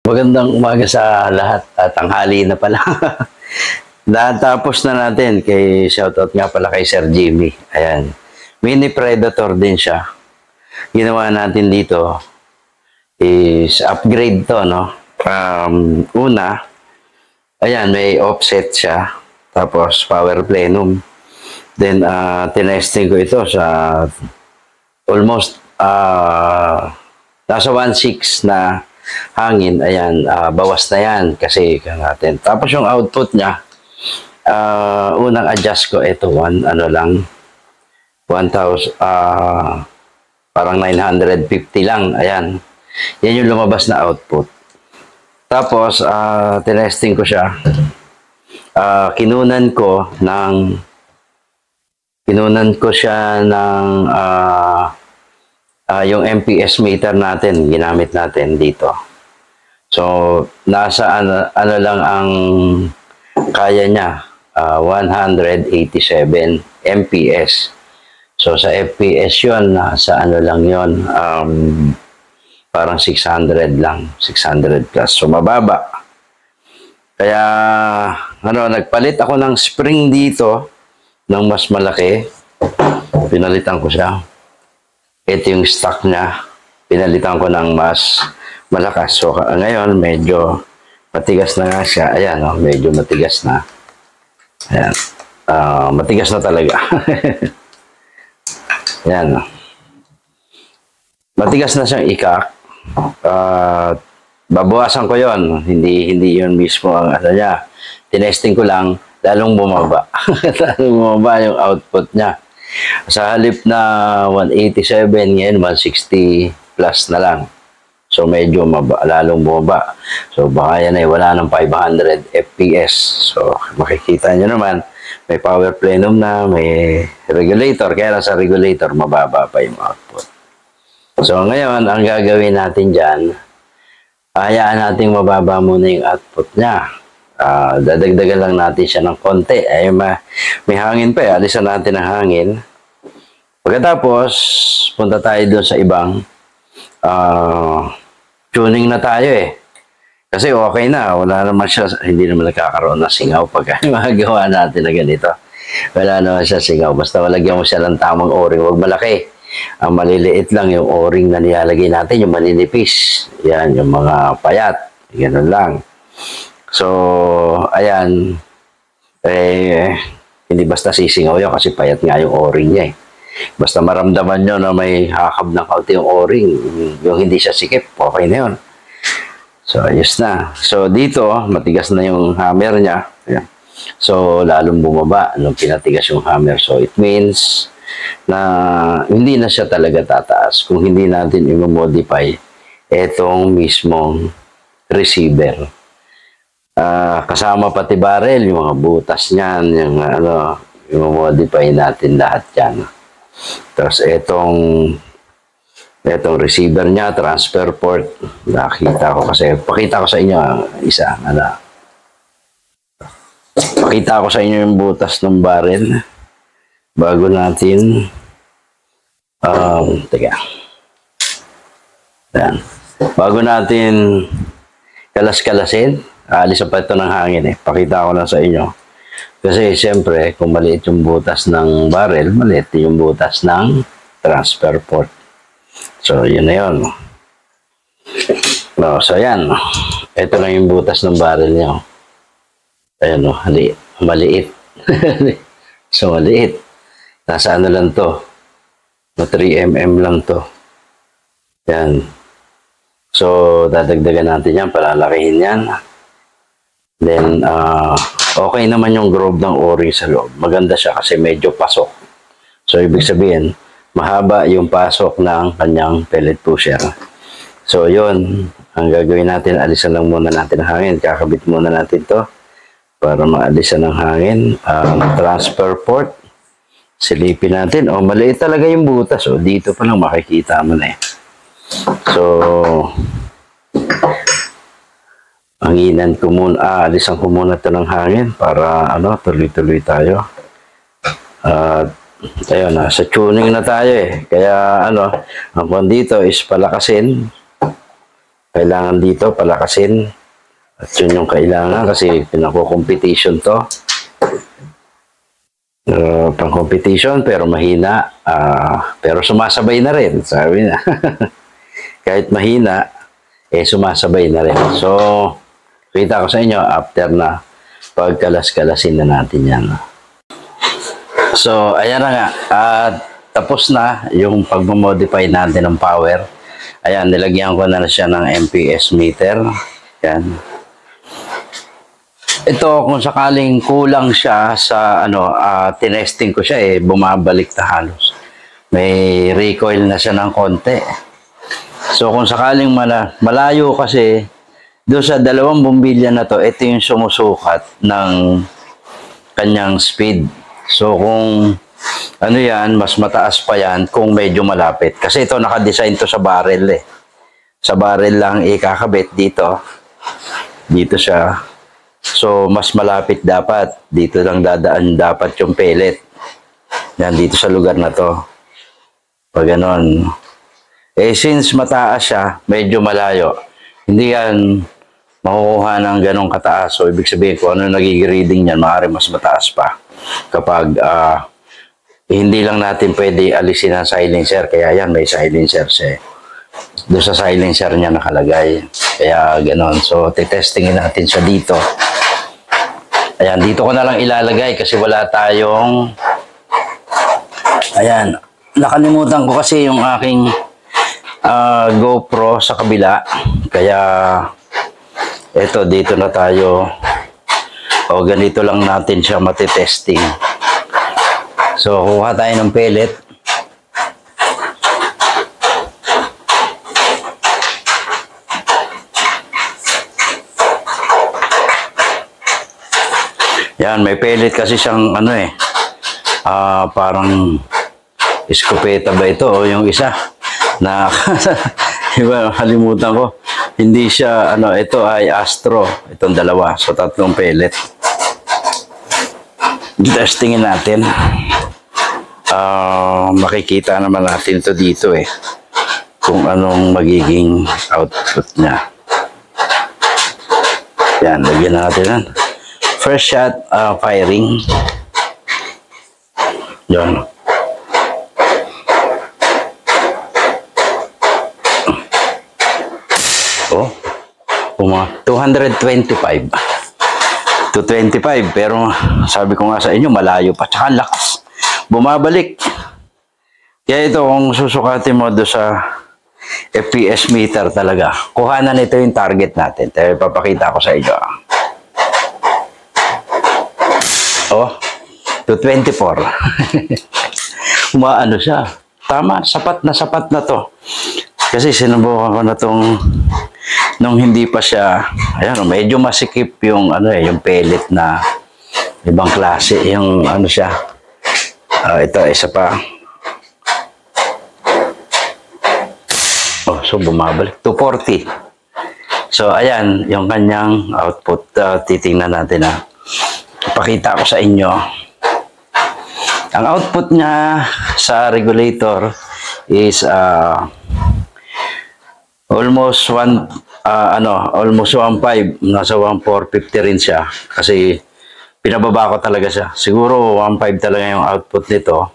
Magandang umaga sa lahat at tanghali na pala. Natapos na natin kay shoutout nga pala kay Sir Jimmy. Ayan. Mini Predator din siya. Ginawa natin dito is upgrade to, no? Una, ayan, may offset siya. Tapos power plenum. Then, tinesting ko ito sa almost nasa 1.6 na hangin. Ayan, bawas na yan kasi natin. Tapos yung output niya, unang adjust ko ito, ano lang, 1,000, parang 950 lang. Ayan, yan yung lumabas na output. Tapos, tinesting ko siya. Kinunan ko siya ng yung MPS meter natin, ginamit natin dito. So, nasa ano lang ang kaya niya, 187 MPS. So, sa FPS yun, nasa ano lang yun, parang 600 lang, 600 plus. So, mababa. Kaya, nagpalit ako ng spring dito, ng mas malaki. Pinalitan ko siya. Ito yung stock niya. Pinalitan ko ng mas malakas. So, ngayon, medyo matigas na nga siya. Ayan, medyo matigas na. Ayan. Matigas na talaga. Ayan. Matigas na siyang ikak. Babawasan ko yon. Hindi yun mismo ang ano niya. Tinesting ko lang, lalong bumaba. Lalong bumaba yung output niya. Sa halip na 187, ngayon 160 plus na lang. So, medyo lalong bumaba. So, baka yan ay wala ng 500 FPS. So, makikita nyo naman, may power plenum na, may regulator. Kaya lang sa regulator, mababa pa yung output. So, ngayon, ang gagawin natin dyan, hayaan natin mababa muna yung output niya. Dadagdagan lang natin siya ng konti. Ay, may hangin pa eh. Alisan natin ang hangin. Pagkatapos, punta tayo doon sa ibang tuning na tayo eh. Kasi okay na. Wala naman siya, hindi naman nagkakaroon ng singaw pagka magawa natin na ganito. Wala naman siya singaw. Basta malagyan mo siya ng tamang o-ring. Huwag malaki. Ang maliliit lang yung o-ring na nilalagay natin, yung maninipis. Yan, yung mga payat. Ganun lang. So, ayan, hindi basta sisingaw yun kasi payat nga yung o-ring niya eh. Basta maramdaman nyo na may hakab ng kaunti yung o-ring, yung hindi siya sikip, okay na yun. So, ayos na. So, dito, matigas na yung hammer niya. Ayan. So, lalong bumaba nung pinatigas yung hammer. So, it means na hindi na siya talaga tataas kung hindi natin i-modify etong mismong receiver. Kasama pati barrel, yung mga butas niyan, yung modify natin lahat yan. Tapos etong receiver niya, transfer port, nakita ko kasi, pakita ko sa inyo isa, pakita ko sa inyo yung butas ng barrel bago natin, teka, yan, bago natin kalas-kalasin. Alis pa ito ng hangin eh. Pakita ko lang sa inyo. Kasi siyempre, kung maliit yung butas ng barrel, maliit yung butas ng transfer port. So, yun na yun. No, so, yan. Ito lang yung butas ng barrel niya. Ayan o, maliit. So, maliit. Nasa ano lang to? 3mm lang to. Yan. So, dadagdagan natin yan, palalakihin yan. Then, okay naman yung groove ng o-ring sa loob. Maganda siya kasi medyo pasok. So, ibig sabihin, mahaba yung pasok ng kanyang pellet pusher. So, yun. Ang gagawin natin, alisan lang muna natin ang hangin. Kakabit muna natin to para maalisan ng hangin. Transfer port. Silipin natin. O, maliit talaga yung butas. O, dito pa lang makikita mo na eh. So, hanginan ko muna, alisan ko muna ito ng hangin para tuloy-tuloy tayo. Ayun, sa tuning na tayo eh. Kaya ang kung dito is palakasin Kailangan dito palakasin. At yun yung kailangan kasi pinako-competition to. Pang competition pero mahina. Pero sumasabay na rin. Sabi na. Kahit mahina, sumasabay na rin. So, kita ko sa inyo after na pagkalas-kalasin na natin yan. So, ayan na nga. Tapos na yung pag-modify natin ng power. Ayan, nilagyan ko na siya ng MPS meter. Yan. Ito, kung sakaling kulang siya sa, tinesting ko siya, bumabalik na halos. May recoil na siya ng konti. So, kung sakaling malayo kasi, doon sa dalawang bumbilya na to, ito yung sumusukat ng kanyang speed. So, kung yan, mas mataas pa yan kung medyo malapit. Kasi ito, nakadesign to sa barrel Sa barrel lang ikakabit dito. Dito siya. So, mas malapit dapat. Dito lang dadaan dapat yung pellet. Yan, dito sa lugar na to. Pag ganon. Since mataas siya, medyo malayo. Hindi yan makukuha ng ganong kataas. So, ibig sabihin ko, ano nagiging reading niyan, maaari mas mataas pa. Kapag hindi lang natin pwede alisin ang silencer. Kaya yan, may silencer siya. Doon sa silencer niya nakalagay. Kaya ganon. So, titestingin natin siya dito. Ayan, dito ko na lang ilalagay kasi wala tayong... Ayan, nakalimutan ko kasi yung aking GoPro sa kabila. Kaya, eto, dito na tayo. O, ganito lang natin siya matitesting. So, kuha tayo ng pellet. Yan, may pellet kasi siyang parang iskopeta ba ito o yung isa na iba, kalimutan ko. Hindi siya, ito ay Astro. Itong dalawa. So, 3 pellet. Testingin natin. Makikita naman natin ito dito kung anong magiging output niya. Yan, lagyan natin yan. First shot, firing. Yan. Oh, 225. 225, pero sabi ko nga sa inyo, malayo pa. Tsaka lakas. Bumabalik. Kaya ito, kung susukatin mo doon sa FPS meter talaga, kuhanan ito yung target natin. Tayo, papakita ko sa inyo. Oh, 224. Umaano siya. Tama, sapat na to. Kasi sinubukan ko na tong nung hindi pa siya, ayan, medyo masikip yung yung pellet na ibang klase, yung siya. Ito, isa pa. Oh, so bumabalik. 240. So, ayan, yung kanyang output. Titingnan natin Pakita ko sa inyo. Ang output niya sa regulator is almost 1.5, nasa 1.450 rin siya kasi pinababa ko talaga siya. Siguro 1.5 talaga yung output nito.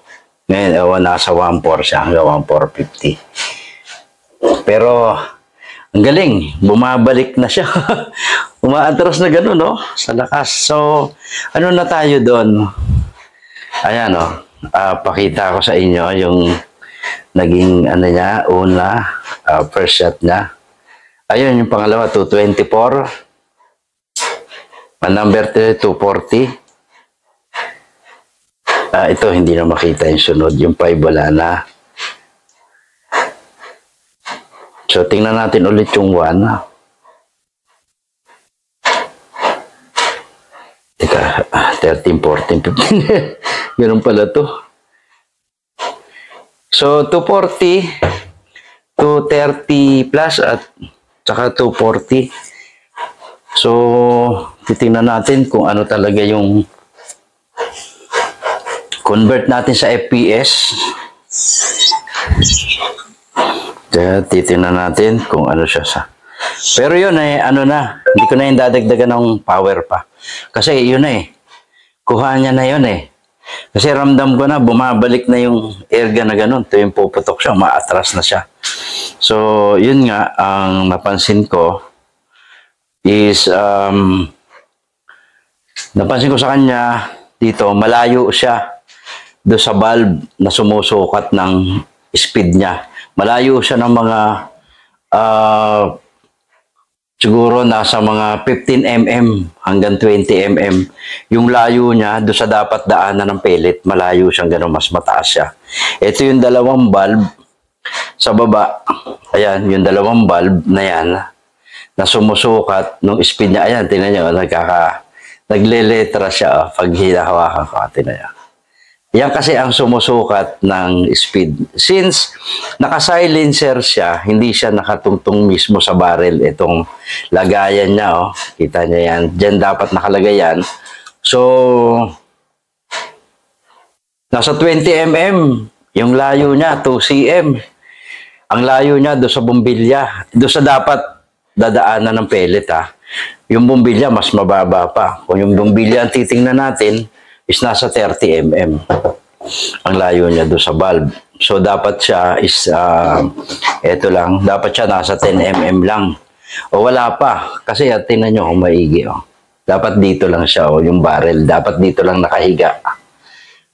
Ngayon nasa 1.4 siya hanggang 1.450. Pero ang galing, bumabalik na siya. Umaatras na gano'n, no? Sa lakas. So, ano na tayo doon? Ayan, pakita ko sa inyo yung naging, niya, una, first shot niya. Ayun, yung pangalawa, 224. Number 3, 240. Ito, hindi na makita yung sunod. Yung 5, wala na. So, tingnan natin ulit yung 1. Teka, 13, 14, 15. Ganun pala to. So, 240, 230 plus at saka 240. So, titingnan natin kung ano talaga yung convert natin sa FPS. Kaya titingnan natin kung ano siya sa Pero yun eh, ano na, hindi ko na yung dadagdagan ng power pa. Kasi yun na eh, kuha niya na yun eh. Kasi ramdam ko na, bumabalik na yung airgun na ganun. Ito yung puputok siya, maatras na siya. So, yun nga, ang napansin ko is, napansin ko sa kanya, dito, malayo siya doon sa valve na sumusukat ng speed niya. Malayo siya ng mga siguro nasa mga 15 mm hanggang 20 mm. Yung layo niya doon sa dapat daanan ng pellet, malayo siyang gano'n, mas mataas siya. Ito yung dalawang valve sa baba. Ayan, yung dalawang valve na yan na sumusukat ng speed niya. Ayan, tingnan niyo, nagleletra siya pag hinahawakan ko. Tingnan niyo. Yan kasi ang sumusukat ng speed. Since naka-silencer siya, hindi siya nakatungtong mismo sa barrel. Itong lagayan niya, oh. Kita niya yan. Diyan dapat nakalagay yan. So, nasa 20 mm. Yung layo niya, 2 cm. Ang layo niya doon sa bumbilya. Doon sa dapat dadaanan ng pellet, ha. Yung bumbilya, mas mababa pa. Kung yung bumbilya ang titingnan natin, is nasa 30 mm. Ang layo niya doon sa valve. So, dapat siya is, eto lang, dapat siya nasa 10 mm lang. O wala pa. Kasi tingnan nyo kung maigi. Oh. Dapat dito lang siya, oh, yung barrel. Dapat dito lang nakahiga.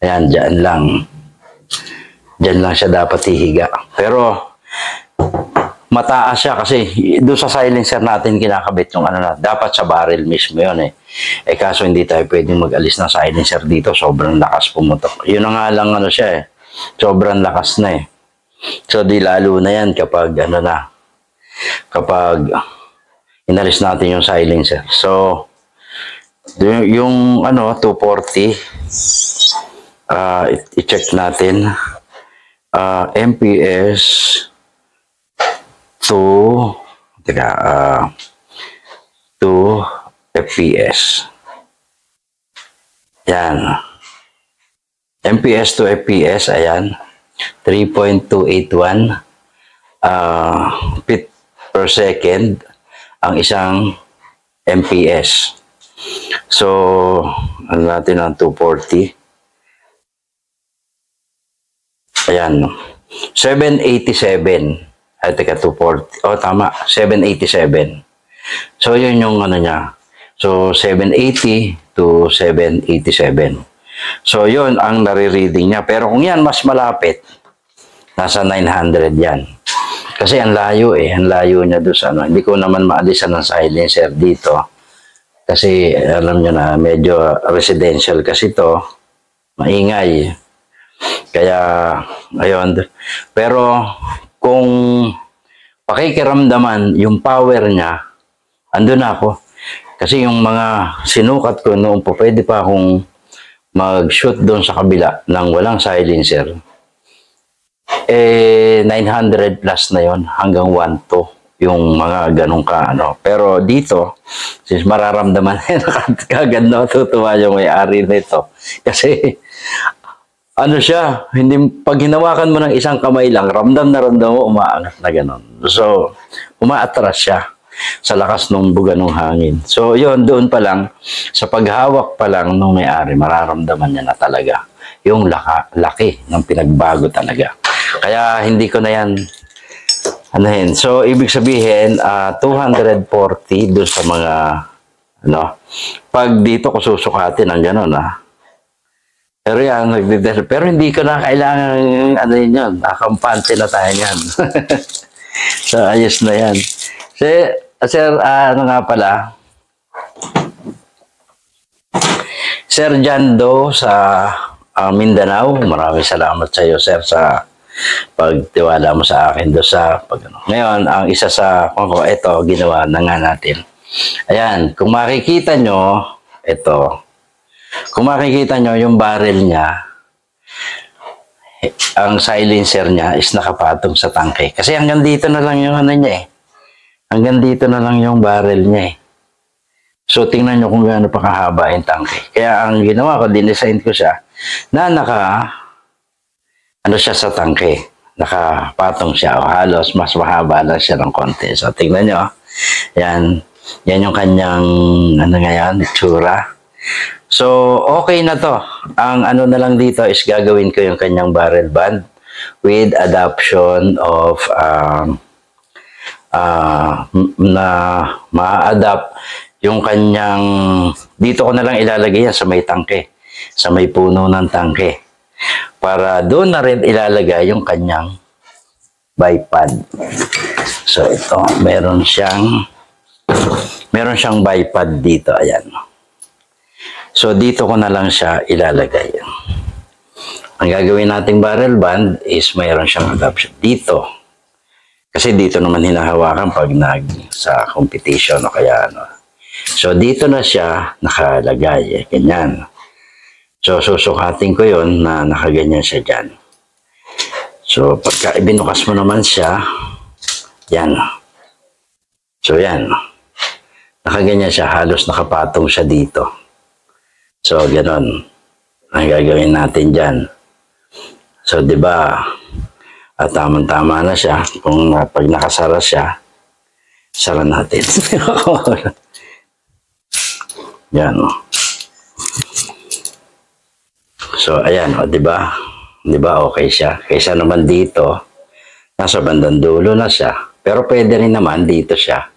Ayan, dyan lang. Dyan lang siya dapat hihiga. Pero, mataas siya kasi doon sa silencer natin kinakabit yung ano na, dapat sa barrel mismo yun eh. Eh kaso hindi tayo pwedeng mag-alis ng silencer dito, sobrang lakas pumutok. Yun na nga lang ano siya eh, sobrang lakas na eh. So di lalo na yan kapag ano na, kapag inalis natin yung silencer. So, yung ano, 240, i-check natin, MPS, 2 FPS. Yan. MPS to FPS, ayan. 3.281 feet per second ang isang MPS. So, ano natin ang 240? Ayan. 787. Ay, teka, 240. Oh, tama. 787. So, yun yung ano niya. So, 780 to 787. So, yun ang nare-reading niya. Pero kung yan, mas malapit, nasa 900 yan. Kasi ang layo eh. Ang layo niya doon sa ano. Hindi ko naman maalisan ng silencer dito. Kasi, alam niyo na, medyo residential kasi to. Maingay. Kaya, ayun. Pero, kung pakikiramdaman yung power niya, andun na ako. Kasi yung mga sinukat ko noon po, pwede pa akong mag-shoot doon sa kabila ng walang silencer. Eh, 900 plus na yon hanggang 1.2 yung mga ganong ka, ano. Pero dito, since mararamdaman kagad na tutuwa yung may-ari nito. Kasi, ano siya, hindi, pag hinawakan mo ng isang kamay lang, ramdam mo, umaangat na gano'n. So, umaatras siya sa lakas ng buga ng hangin. So, yun, doon pa lang, sa paghawak pa lang ng may-ari, mararamdaman niya na talaga yung laki ng pinagbago talaga. Kaya, hindi ko na yan, anuhin. So, ibig sabihin, 240 doon sa mga, ano, pag dito ko susukatin ang gano'n, Pero yan, pero hindi ko na kailangan, ano yun, nakampante na tayo yan. So, ayos na yan. Sir, ano nga pala, Sir Jando sa Mindanao, maraming salamat sa iyo, sir, sa pagtiwala mo sa akin doon sa pag-ano. Ngayon, ang isa sa, ito, ginawa na nga natin. Ayan, kung makikita nyo, ito, kung makikita nyo yung barrel niya, ang silencer niya is nakapatong sa tangke. Kasi hanggang dito na lang yung ano niya eh. Hanggang dito na lang yung barrel niya eh. So tingnan nyo kung gaano pa kahaba yung tangke. Kaya ang ginawa ko, dinesign ko siya na ano siya sa tangke. Nakapatong siya o halos mas mahaba lang siya ng konti. So tingnan nyo. Yan. Yan yung kanyang, ano nga yan, itsura. So, okay na to. Ang ano na lang dito is gagawin ko yung kanyang barrel band with adoption of na ma-adapt yung kanyang, dito ko na lang ilalagay yan sa may tangke, sa may puno ng tangke. Para doon na rin ilalagay yung kanyang bipod. So ito, meron siyang bipod dito, ayan. So dito ko na lang siya ilalagay. Ang gagawin nating barrel band is mayroon siyang adoption dito. Kasi dito naman hinahawakan pag sa competition o kaya ano. So, dito na siya nakalagay. Ganyan. So, susukatin ko yon na nakaganyan siya dyan. So, pagka ibinukas mo naman siya, yan. So, yan. Nakaganyan siya. Halos nakapatong siya dito. So, ganon. Ang gagawin natin dyan. So, di ba tamang-tama na siya. Kung pag nakasara siya, sara natin. Yan. So, ayan, o, di ba? Di ba okay siya? Kaysa naman dito, nasa bandang dulo na siya. Pero pwede rin naman dito siya.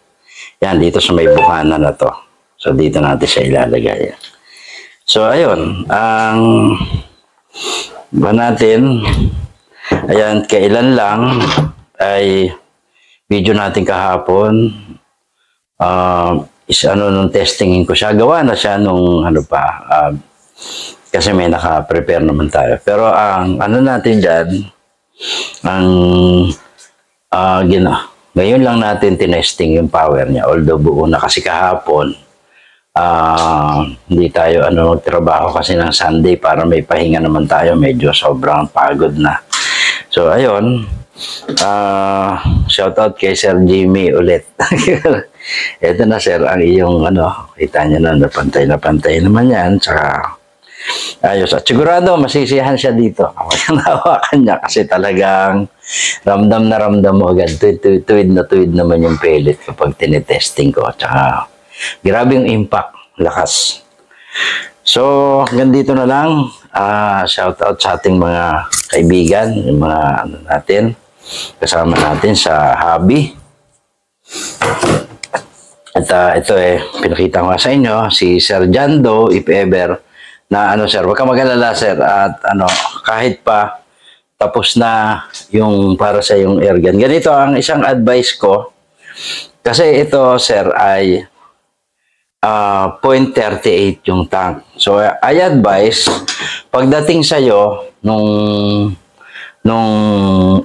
Yan, dito sa may buhana na to. So, dito natin siya ilalagay. So, ayun. Ang ba natin, ayan, kailan lang ay video natin kahapon. Is ano nung testingin ko siya, gawa na siya nung ano pa, kasi may naka-prepare naman tayo. Pero ang ano natin dyan, ang ngayon lang natin tinesting yung power niya, although buo na kasi kahapon, hindi tayo magtrabaho kasi ng Sunday para may pahinga naman tayo, medyo sobrang pagod na. So ayun, shout out kay Sir Jimmy ulit. Ito na sir, ang iyong kita niyo na pantay naman yan, tsaka ayos. At sigurado masisiyahan siya dito. Nahawakan niya kasi talagang ramdam na ramdam mo agad. Tuwid na tuwid naman yung pellet kapag tinetesting ko. Tsaka grabe yung impact, lakas. So, hanggang dito na lang. Shout out sa ating mga kaibigan, yung mga natin, kasama natin sa hobby. At ito pinakita ko sa inyo, si Sir Jando, if ever, na sir, wag ka mag-alala sir, at kahit pa tapos na yung para sa yung airgun. Ganito ang isang advice ko, kasi ito sir ay 0.38 yung tank. So, I advise, pagdating sa'yo,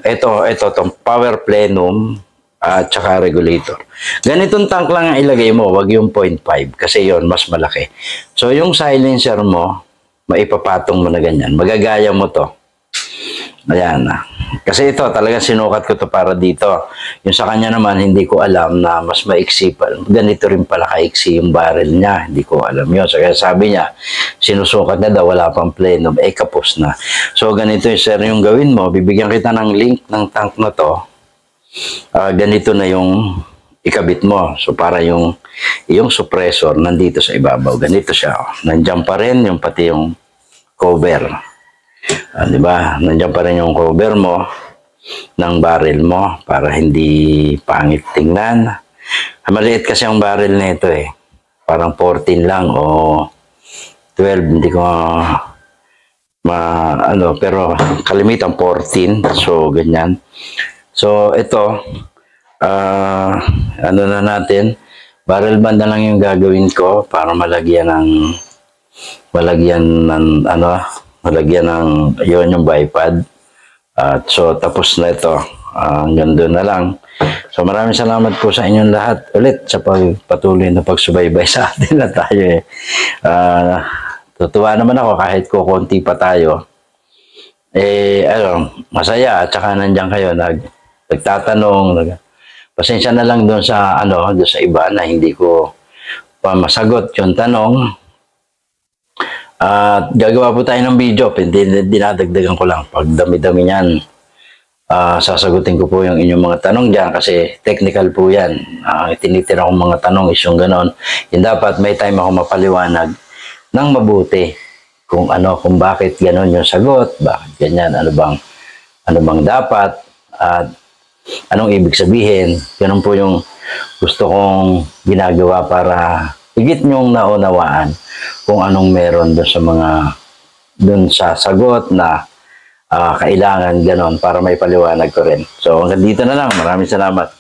itong power plenum, at saka regulator. Ganitong tank lang ang ilagay mo, wag yung 0.5, kasi yon mas malaki. So, yung silencer mo, maipapatong mo na ganyan. Magagaya mo to. Ayan na. Kasi ito, talagang sinukat ko to para dito. Yung sa kanya naman, hindi ko alam na mas maiksi pa. Ganito rin pala kaiksi yung barrel niya. Hindi ko alam yun. So, kaya sabi niya, sinusukat na daw, wala pang plenum. Kapos na. So, ganito yung sir, yung gawin mo, bibigyan kita ng link ng tank na to. Ganito na yung ikabit mo. So, para yung suppressor nandito sa ibabaw. Ganito siya. Nandiyan pa rin yung pati yung cover. Diba? Nandiyan pa rin yung cover mo ng barrel mo para hindi pangit tingnan. Maliit kasi ang barrel nito Parang 14 lang o 12. Hindi ko pero kalimitan 14. So, ganyan. So, ito, na natin, barrel band na lang yung gagawin ko para malagyan ng yun yung bipod. So, tapos na ito. Hanggang doon na lang. So, maraming salamat po sa inyong lahat ulit sa patuloy na pagsubaybay sa atin na tayo tutuwa naman ako kahit kukunti pa tayo. Masaya at saka nandiyan kayo nagtatanong. Pasensya na lang doon sa doon sa iba na hindi ko pa masagot yung tanong. At gagawa po tayo ng video, dinadagdagan ko lang pag dami-dami niyan. sasagutin ko po yung inyong mga tanong dyan kasi technical po yan. Tinitira kong mga tanong is yung ganon. Yung dapat may time ako mapaliwanag ng mabuti kung kung bakit ganon yung sagot, bakit ganyan, ano bang dapat, at anong ibig sabihin. Ganon po yung gusto kong ginagawa para higit nyong naunawaan kung anong meron doon sa sagot na kailangan ganon para may paliwanag ko rin. So hanggang dito na lang. Maraming salamat.